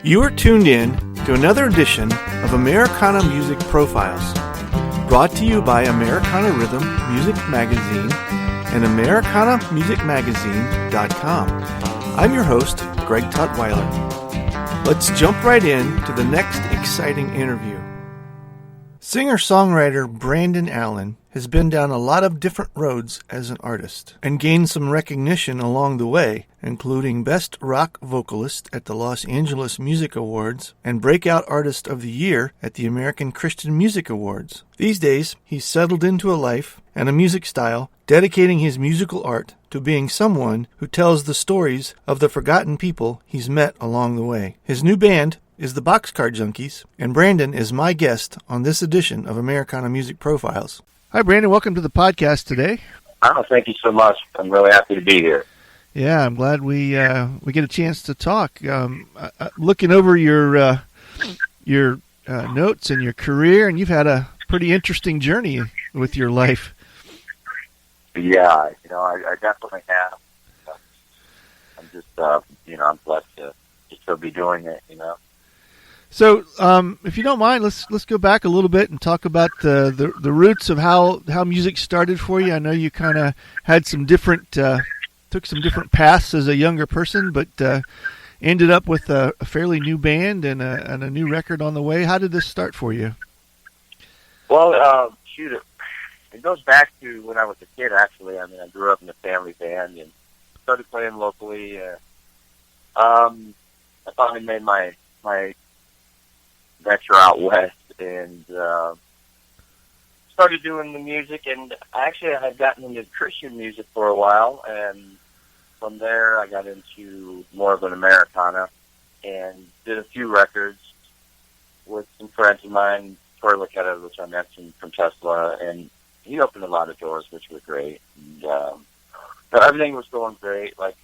You are tuned in to another edition of Americana Music Profiles, brought to you by Americana Rhythm Music Magazine and AmericanaMusicMagazine.com. I'm your host, Greg Tutwiler. Let's jump right in to the next exciting interview. Singer-songwriter Brandon Allen has been down a lot of different roads as an artist and gained some recognition along the way, including Best Rock Vocalist at the Los Angeles Music Awards and Breakout Artist of the Year at the American Christian Music Awards. These days, he's settled into a life and a music style, dedicating his musical art to being someone who tells the stories of the forgotten people he's met along the way. His new band is the Boxcar Junkies, and Brandon is my guest on this edition of Americana Music Profiles. Hi, Brandon. Welcome to the podcast today. Oh, thank you so much. I'm really happy to be here. Yeah, I'm glad we get a chance to talk. Looking over your notes and your career, and you've had a pretty interesting journey with your life. Yeah, I definitely have. I'm just, I'm blessed to still be doing it, So, if you don't mind, let's go back a little bit and talk about the roots of how music started for you. I know you kind of had some different, took some different paths as a younger person, but ended up with a fairly new band and a new record on the way. How did this start for you? Well, it goes back to when I was a kid, actually. I mean, I grew up in a family band and started playing locally. I finally made my venture out west and started doing the music, and actually I had gotten into Christian music for a while, and from there I got into more of an Americana and did a few records with some friends of mine, Troy Laquetta, which I mentioned, from Tesla, and he opened a lot of doors, which were great. And, so everything was going great, like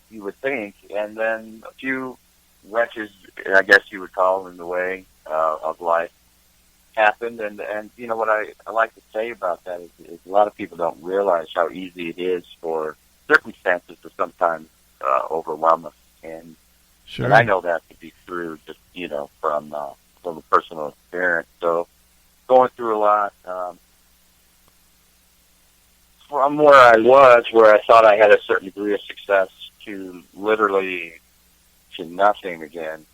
you would think, and then a few wrenches, I guess you would call, in the way of life happened, and what I like to say about that is a lot of people don't realize how easy it is for circumstances to sometimes overwhelm us, and sure. And I know that to be true, just from a personal experience. So going through a lot from where I was, where I thought I had a certain degree of success, to literally to nothing again.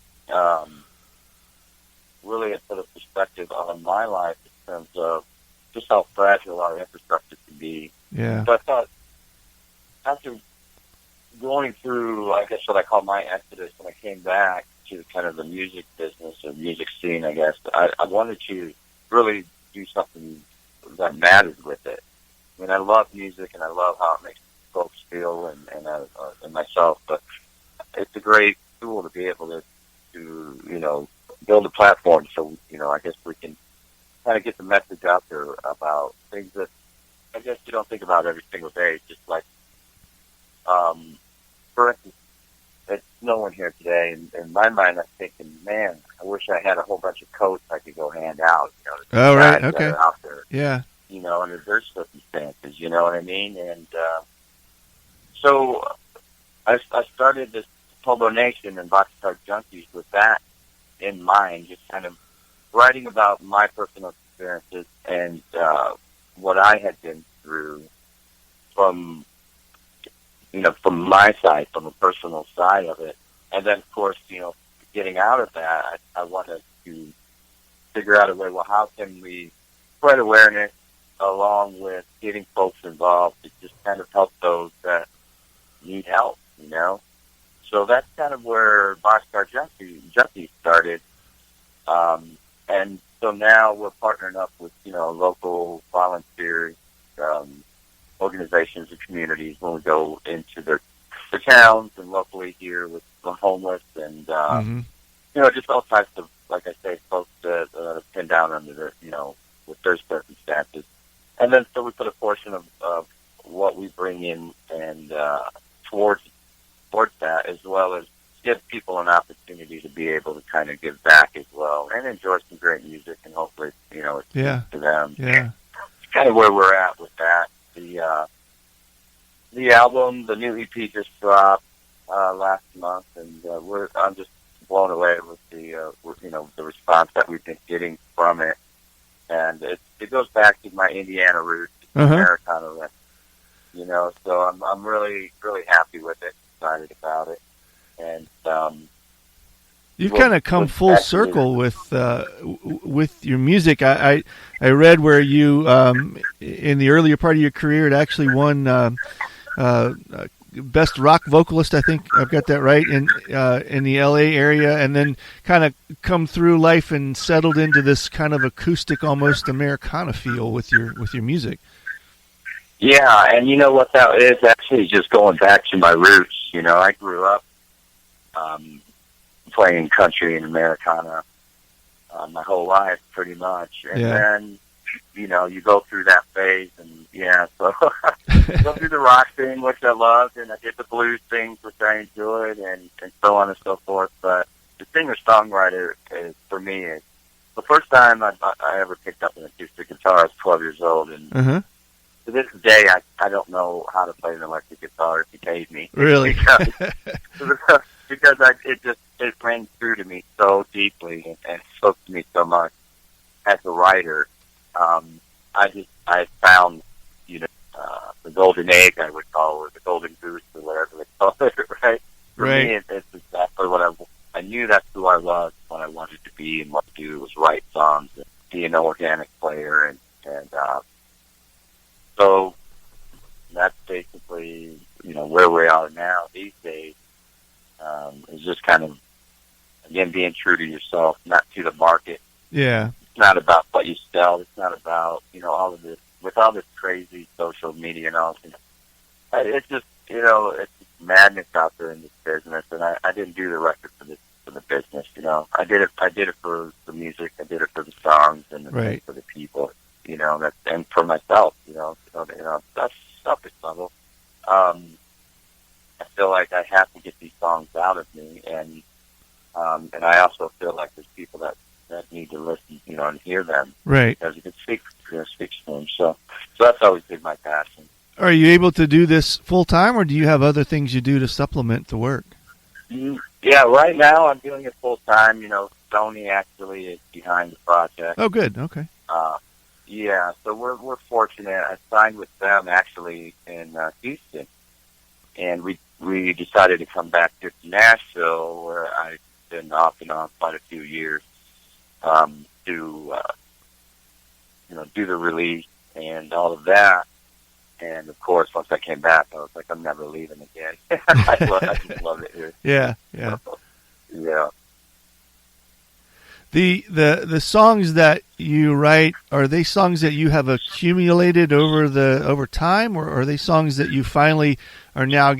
Really it put a perspective on my life in terms of just how fragile our infrastructure can be. Yeah. So I thought, after going through, I guess, what I call my exodus, when I came back to kind of the music business or music scene, I guess, I wanted to really do something that mattered with it. I mean, I love music and I love how it makes folks feel and myself, but it's a great tool to be able to build a platform so, I guess we can kind of get the message out there about things that I guess you don't think about every single day. Just like, for instance, it's snowing here today, and in my mind I'm thinking, man, I wish I had a whole bunch of coats I could go hand out, Oh, right, okay. that are out there. Yeah. Under their circumstances, you know what I mean? And so I started this Hobo Nation and Boxcar Junkies with that in mind, just kind of writing about my personal experiences and what I had been through from my side, from the personal side of it. And then, of course, getting out of that, I wanted to figure out a way, well, how can we spread awareness along with getting folks involved to just kind of help those that need help, So that's kind of where Boxcar Junkies started. And so now we're partnering up with, local volunteer organizations and communities when we go into their towns and locally here with the homeless and, just all types of, like I say, folks that are pinned down under their, with their circumstances. And then so we put a portion of what we bring in and towards that, as well as give people an opportunity to be able to kind of give back as well and enjoy some great music, and hopefully, it's to them. Yeah. It's kind of where we're at with that. The album, the new EP just dropped last month, and I'm just blown away with the response that we've been getting from it, and it goes back to my Indiana roots, Americana record, So I'm really really happy with it, excited about it, and you've kind of come full circle with your music. I read where you in the earlier part of your career it actually won best rock vocalist. I think I've got that right in the LA area, and then kind of come through life and settled into this kind of acoustic, almost Americana feel with your music. Yeah, and you know what that is actually just going back to my roots. I grew up playing country and Americana my whole life, pretty much, and then you go through that phase, and so go through the rock thing, which I loved, and I did the blues things, which I enjoyed, and so on and so forth. But the singer-songwriter is, for me, is the first time I ever picked up an acoustic guitar. I was 12 years old, and to this day, I don't know how to play an electric guitar if you paid me. Really? because it rang through to me so deeply and spoke to me so much as a writer. I found, the golden egg, I would call, or the golden goose, or whatever they call it, right? For me, it's exactly what I knew that's who I was, what I wanted to be, and what to do was write songs and be an organic player, and so that's basically, where we are now these days, is just kind of, again, being true to yourself, not to the market. Yeah. It's not about what you sell. It's not about, all of this, with all this crazy social media and all this. It's just, it's madness out there in this business, and I didn't do the record for the business, I did it for the music, I did it for the songs, and for the people, and for myself, that's selfish level. I feel like I have to get these songs out of me, and I also feel like there's people that need to listen, and hear them. Right. Because you can speak to them. So that's always been my passion. Are you able to do this full time, or do you have other things you do to supplement the work? Yeah, right now I'm doing it full time. Sony actually is behind the project. Oh, good. Okay. Yeah, so we're fortunate. I signed with them actually in Houston, and we decided to come back to Nashville, where I've been off and on quite a few years, do the release and all of that. And of course, once I came back, I was like, I'm never leaving again. I just love it here. Yeah. Yeah. The songs that you write, are they songs that you have accumulated over time, or are they songs that you finally are now are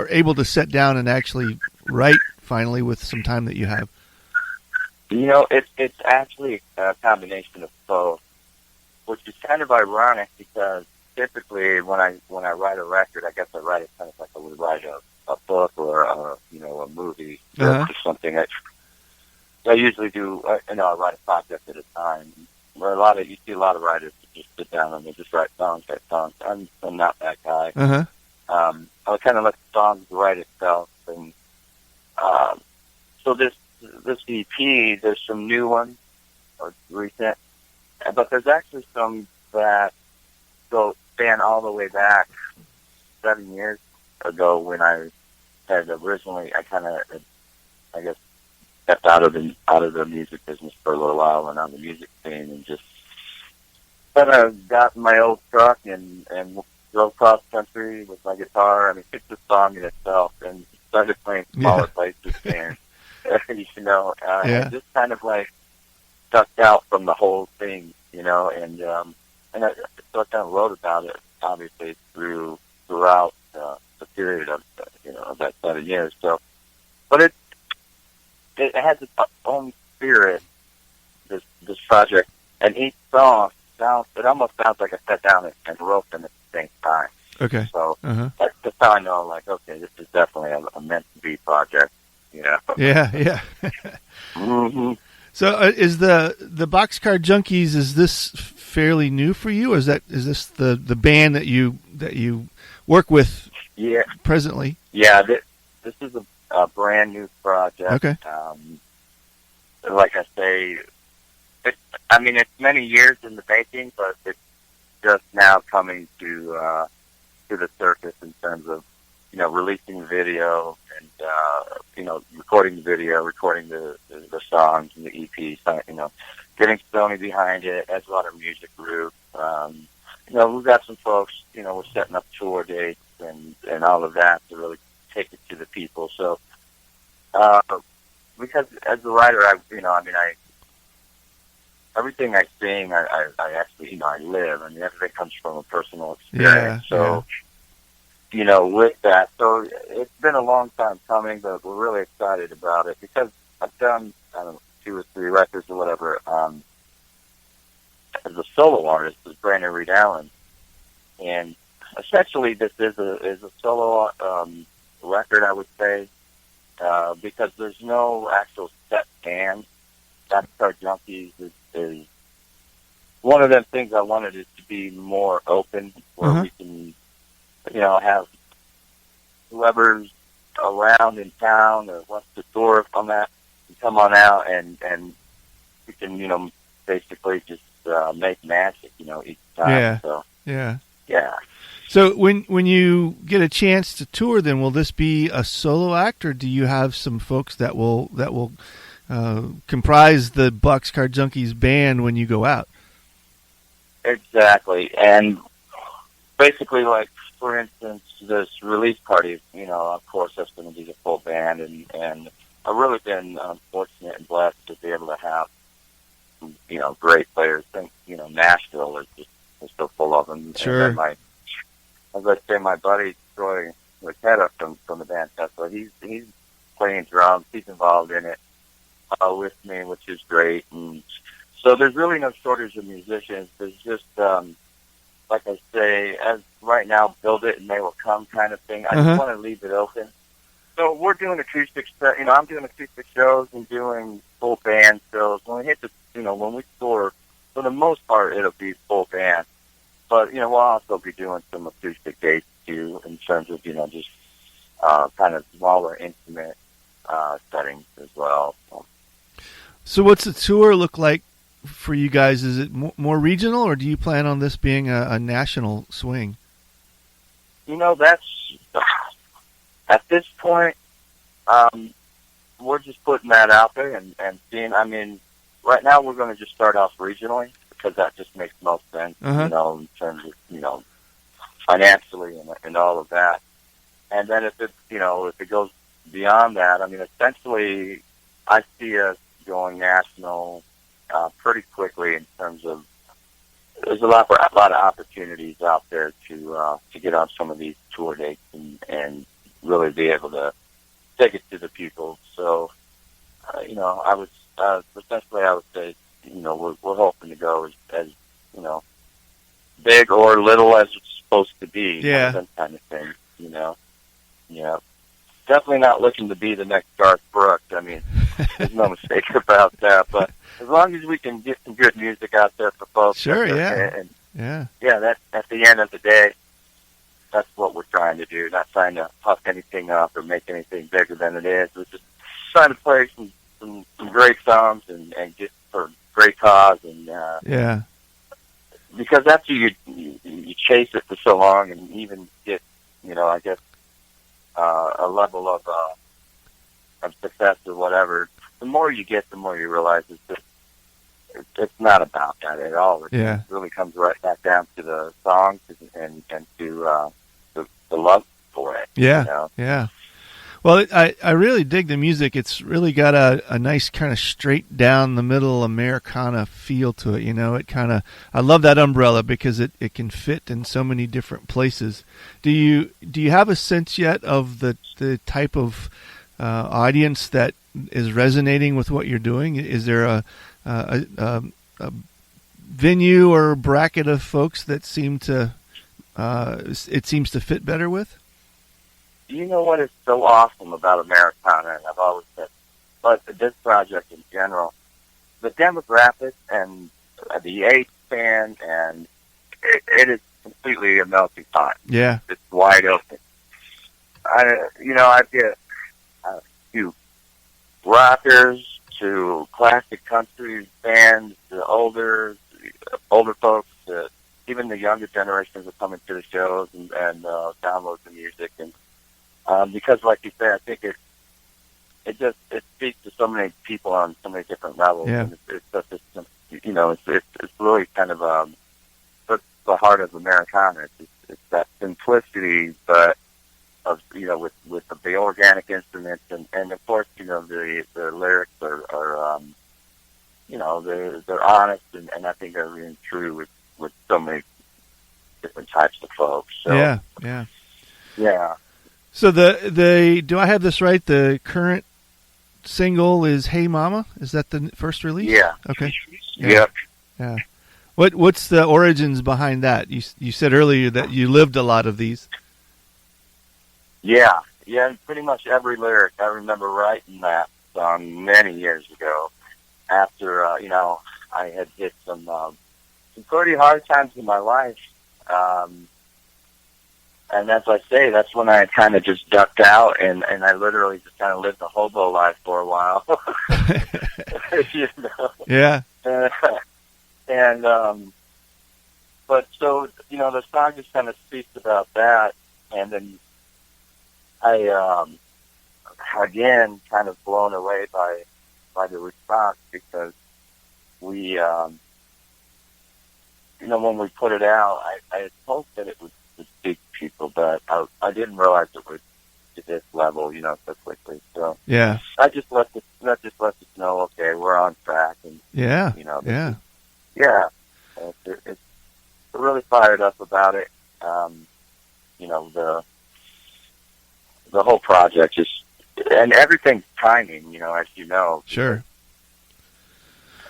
able to sit down and actually write finally with some time that you have? It's actually a combination of both, which is kind of ironic because typically when I write a record, I guess I write it kind of like I would write a book or a movie or something. I usually do. I write a project at a time. Where you see a lot of writers that just sit down and they just write songs. I'm not that guy. I kind of let the song write itself, and so this EP, there's some new ones or recent, but there's actually some that span all the way back 7 years ago when I had originally, I guess, stepped out of the music business for a little while and on the music scene, and just kind of got in my old truck and drove cross country with my guitar. I mean, it's a song in itself, and started playing smaller places, and I just kind of like stuck out from the whole thing, and I kind of wrote about it, obviously throughout the period of that 7 years. So, but it has its own spirit. This project, and each song almost sounds like I sat down and wrote them at the same time. Okay. So that's how I know, like, okay, this is definitely a meant to be project. Yeah. Mm-hmm. So is the Boxcar Junkies, is this fairly new for you? Is this the band that you work with presently? Yeah, this is a brand new project. Okay. Like I say, it's many years in the making, but it's just now coming to the surface in terms of, releasing video and, recording the video, recording the songs and the EP, getting Sony behind it, as a lot of music group. We've got some folks, we're setting up tour dates and all of that to really take it to the people. So, because as a writer, everything I sing, I actually, I live. Everything comes from a personal experience. With that, so it's been a long time coming, but we're really excited about it because I've done, 2 or 3 records or whatever, as a solo artist with Brandon Reed Allen. And essentially this is a solo, record, I would say, because there's no actual set band. Boxcar Junkies is one of them things I wanted it to be more open, where we can, have whoever's around in town or wants to tour come on out and we can, basically just make magic, each time. Yeah. So, yeah. Yeah. So when you get a chance to tour, then will this be a solo act, or do you have some folks that will comprise the Boxcar Junkies band when you go out? Exactly. And basically, like, for instance, this release party, of course, that's going to be the full band. And I've really been fortunate and blessed to be able to have, great players. I think, Nashville is so full of them. Sure. And then as I say, my buddy, Troy Riquetta from the band Tesla, he's playing drums. He's involved in it with me, which is great. And so there's really no shortage of musicians. There's just, like I say, as right now, build it and they will come kind of thing. I just want to leave it open. So we're doing acoustic stuff. I'm doing acoustic shows and doing full band shows. When we hit when we tour, for the most part, it'll be full band. But, we'll also be doing some acoustic dates too, in terms of, just kind of smaller, intimate settings as well. So what's the tour look like for you guys? Is it more regional, or do you plan on this being a national swing? That's at this point, we're just putting that out there and seeing. Right now we're going to just start off regionally because that just makes most sense, in terms of financially and all of that. And then if it goes beyond that, essentially, I see us going national pretty quickly in terms of there's a lot of opportunities out there to get on some of these tour dates and really be able to take it to the people. So, I would essentially I would say, we're hoping to go as big or little as it's supposed to be. Yeah. That kind of thing. Yeah. Definitely not looking to be the next Garth Brooks. There's no mistake about that. But as long as we can get some good music out there for folks. Sure, And yeah. that at the end of the day, that's what we're trying to do. Not trying to puff anything up or make anything bigger than it is. We're just trying to play some great songs and get for great cause. And Yeah. Because after you chase it for so long and even get, I guess, a level of success or whatever, the more you get, the more you realize it's not about that at all. It really comes right back down to the songs and to the love for it. Yeah, yeah. Well, I really dig the music. It's really got a nice kind of straight down the middle Americana feel to it. I love that umbrella because it can fit in so many different places. Do you have a sense yet of the type of audience that is resonating with what you're doing? Is there a venue or bracket of folks that seems to fit better with? You know what is so awesome about Americana, and I've always said, but this project in general, the demographics and the age span, and it is completely a melting pot. Yeah. It's wide open. I to rockers to classic country bands to older folks to even the younger generations are coming to the shows and download the music. And because, like you said, I think it speaks to so many people on so many different levels. Yeah. And it's such a, it's really kind of the heart of Americana. It's that simplicity, but of with the organic instruments and of course the lyrics are they're honest and I think they're really true with so many different types of folks. So, yeah. So the do I have this right? The current single is "Hey Mama." Is that the first release? Yeah. Okay. Yep. Yeah. What's the origins behind that? You said earlier that you lived a lot of these. Yeah. Pretty much every lyric. I remember writing that song many years ago. After I had hit some pretty hard times in my life, and as I say, that's when I kind of just ducked out and I literally just kind of lived a hobo life for a while. Yeah. But so the song just kind of speaks about that, and then I again kind of blown away by the response because we when we put it out, I had hoped that it would speak to people, but I didn't realize it would to this level, so quickly. So yeah, I just let us know, okay, we're on track, and it's really fired up about it. The whole project just and everything's timing, as you know. Sure.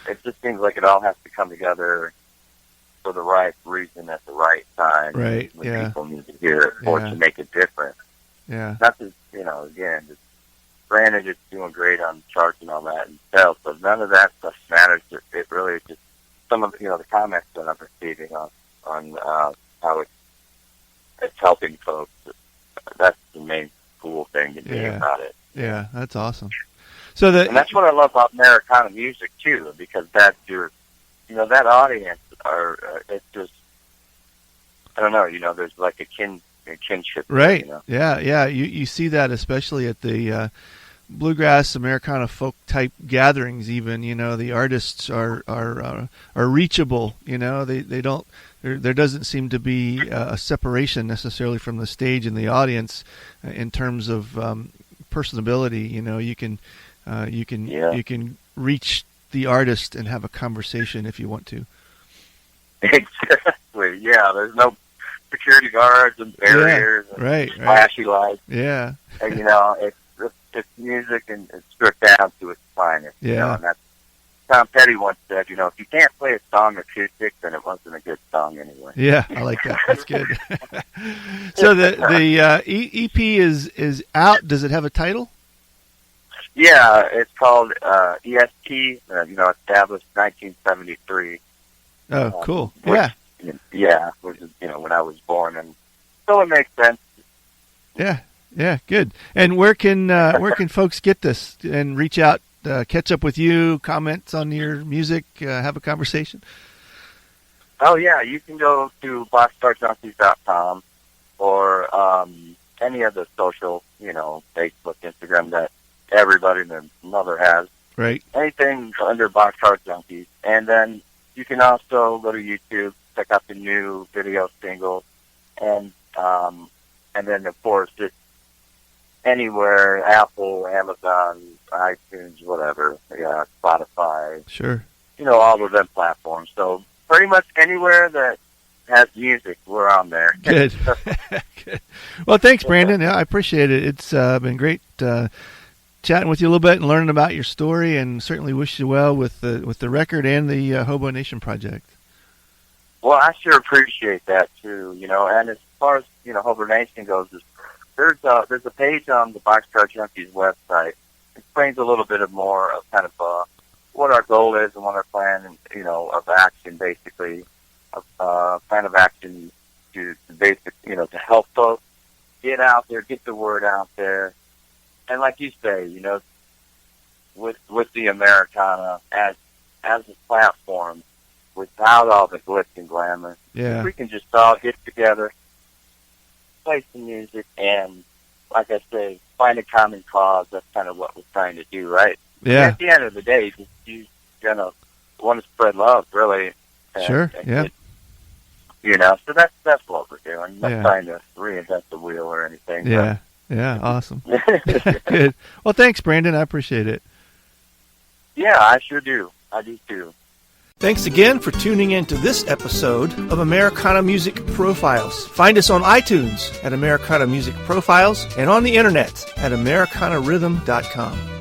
It just seems like it all has to come together for the right reason at the right time. Right. When people need to hear it or to make a difference. Yeah. Not just, again, just granted it's doing great on charts and all that and sales, but none of that stuff matters. It really just some of the comments that I'm receiving on how it's helping folks. That's the main cool thing to me about it. Yeah, that's awesome. So and that's what I love about Americana music too, because that's that audience it's just I don't know, there's like a kinship. Right. Yeah. You see that especially at the bluegrass Americana folk type gatherings. Even the artists are reachable. They don't. There doesn't seem to be a separation necessarily from the stage and the audience in terms of personability. You can reach the artist and have a conversation if you want to. Exactly. Yeah. There's no security guards and barriers and flashy lights. Yeah. And it's music and it's stripped down to its finest. Yeah. And that's Tom Petty once said, if you can't play a song acoustic, then it wasn't a good song anyway. Yeah, I like that. That's good. So the EP is out. Does it have a title? Yeah, it's called ESP. Established 1973. Oh, cool. Which is when I was born, and so it makes sense. Yeah, good. And where can folks get this and reach out, catch up with you, comments on your music, have a conversation? Oh yeah, you can go to boxcarjunkies.com or any of the social, Facebook, Instagram that everybody and their mother has. Right. Anything under Boxcar Junkies, and then you can also go to YouTube, check out the new video single, and then of course it's anywhere, Apple, Amazon, iTunes, whatever, Spotify. Sure. All of them platforms. So pretty much anywhere that has music, we're on there. Good. Good. Well, thanks, Brandon. I appreciate it. It's been great chatting with you a little bit and learning about your story, and certainly wish you well with the record and the Hobo Nation project. Well, I sure appreciate that too. And as far as Hobo Nation goes, there's a page on the Boxcar Junkies website. It explains a little bit more of kind of what our goal is and what our plan, of action, basically, plan of action to to help folks get out there, get the word out there, And like you say, you know, with the Americana as a platform, without all the glitz and glamour, Yeah. we can just all get together, play some music, and, like I say, find a common cause. That's kind of what we're trying to do, right? Yeah. At the end of the day, you're going to want to spread love, really. Sure, yeah. You know, so that's what we're doing. Not Yeah. trying to reinvent the wheel or anything. Yeah. Yeah, awesome. Good. Well, thanks, Brandon. I appreciate it. Yeah, I sure do. I do, too. Thanks again for tuning in to this episode of Americana Music Profiles. Find us on iTunes at Americana Music Profiles and on the internet at AmericanaRhythm.com.